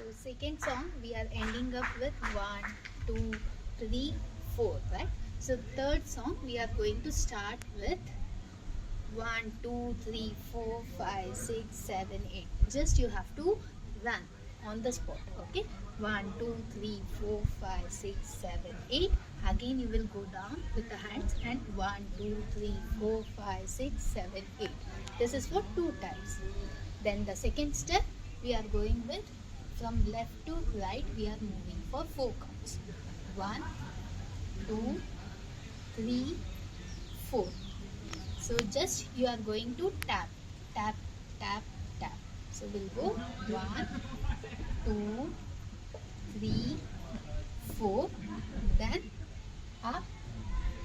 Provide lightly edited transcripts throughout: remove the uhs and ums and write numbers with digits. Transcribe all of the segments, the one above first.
So second song we are ending up with 1, 2, 3, 4, right? So third song we are going to start with 1, 2, 3, 4, 5, 6, 7, 8. Just you have to run on the spot. Okay, 1, 2, 3, 4, 5, 6, 7, 8. Again you will go down with the hands and 1, 2, 3, 4, 5, 6, 7, 8. This is for 2 times. Then the second step we are going with from left to right, we are moving for 4 counts. 1, 2, 3, 4. So just you are going to tap, tap, tap, tap. So we'll go 1, 2, 3, 4. Then up.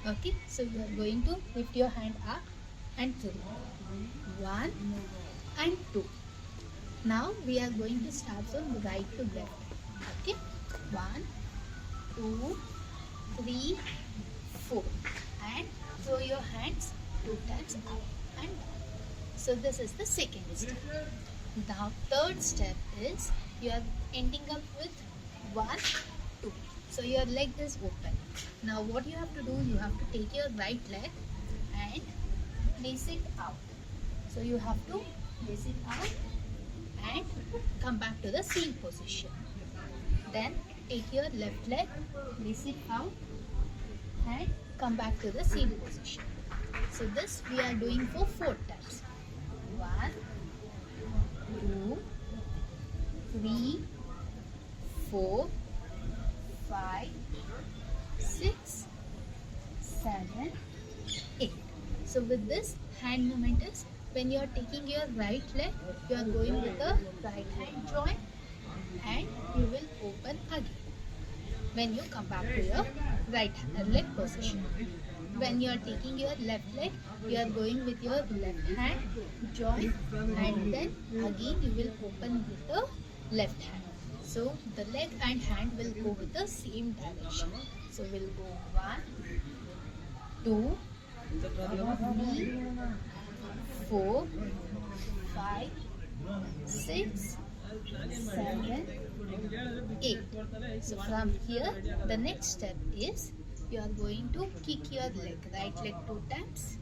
Okay. So you are going to lift your hand up and 3. 1 and 2. Now we are going to start from right to left. Okay. 1, 2, 3, 4. And throw your hands 2 times up and down. So this is the second step. Now third step is you are ending up with 1, 2. So your leg is open. Now what you have to do, you have to take your right leg and place it out. So you have to place it out and come back to the same position. Then take your left leg, place it out and come back to the same position. So this we are doing for 4 times. 1, 2, 3, 4, 5, 6, 7, 8. So with this hand movement is when you are taking your right leg, you are going with the right hand joint and you will open again. When you come back to your right leg position. When you are taking your left leg, you are going with your left hand joint and then again you will open with the left hand. So the leg and hand will go with the same direction. So we'll go 1, 2, 3, 4, 5, 6, 7, 8. So from here, the next step is you are going to kick your leg. Right leg 2 times,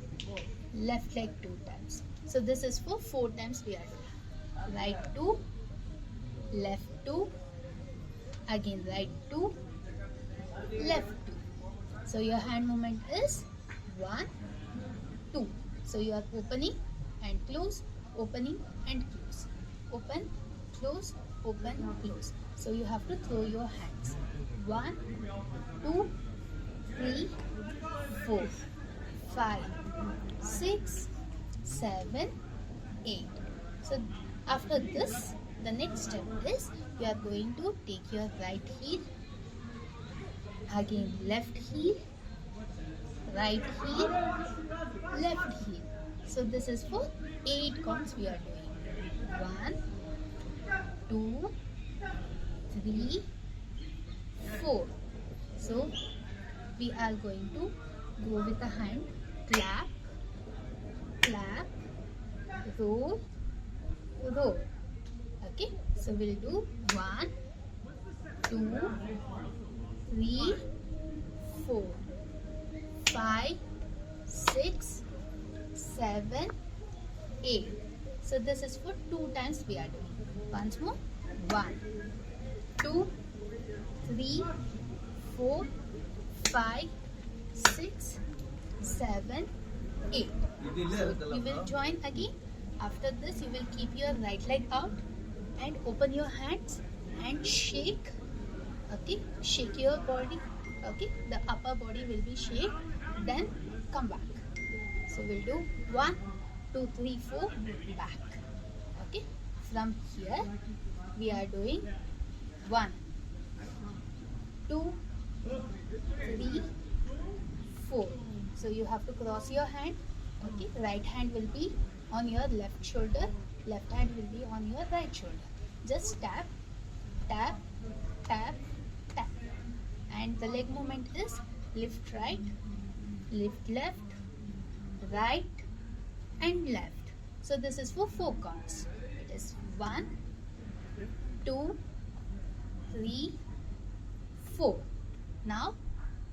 left leg 2 times. So this is for 4 times we are doing. Right 2, left 2, again right 2, left 2. So your hand movement is 1, 2. So you are opening and close, opening and close. Open, close, open, close. So you have to throw your hands. 1, 2, 3, 4, 5, 6, 7, 8. So after this, the next step is you are going to take your right heel, again left heel, right heel, left heel. So this is for 8 counts we are doing. 1, 2, 3, 4. So we are going to go with the hand, clap, clap, roll, roll. Okay, so we'll do 1, 2, 3, 4, 5, 6, 7, 8. So this is for 2 times we are doing. Once more. 1, 2, 3, 4, 5, 6, 7, 8. So you will join again. After this you will keep your right leg out and open your hands and shake. Okay, shake your body. Okay, the upper body will be shake. Then come back. So we'll do 1, 2, 3, 4, back. Okay, from here we are doing 1, 2, 3, 4. So you have to cross your hand. Okay, right hand will be on your left shoulder, left hand will be on your right shoulder. Just tap, tap, tap, tap. And the leg movement is lift right, lift left, right and left. So this is for 4 counts. It is 1, 2, 3, 4. Now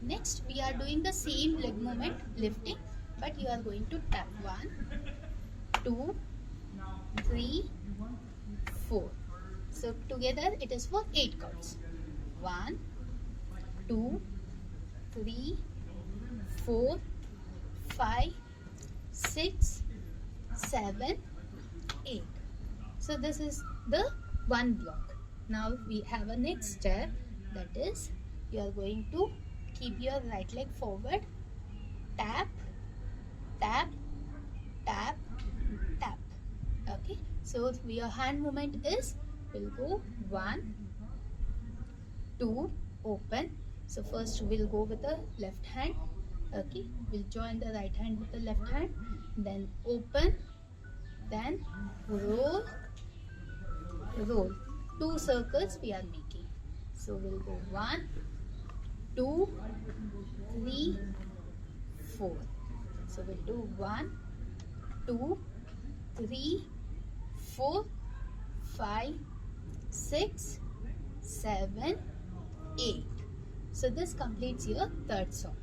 next we are doing the same leg movement, lifting, but you are going to tap 1, 2, 3, 4. So together it is for 8 counts. 1, 2, 3, 4, 5, 6, 7, 8. So this is the one block. Now we have a next step, that is you are going to keep your right leg forward, tap, tap, tap, tap. Okay, so your hand movement is, will go 1, 2, open. So first we'll go with the left hand. Okay, we'll join the right hand with the left hand, then open, then roll, roll. 2 circles we are making. So we'll go 1, 2, 3, 4. So we'll do 1, 2, 3, 4, 5, 6, 7, 8. So this completes your third song.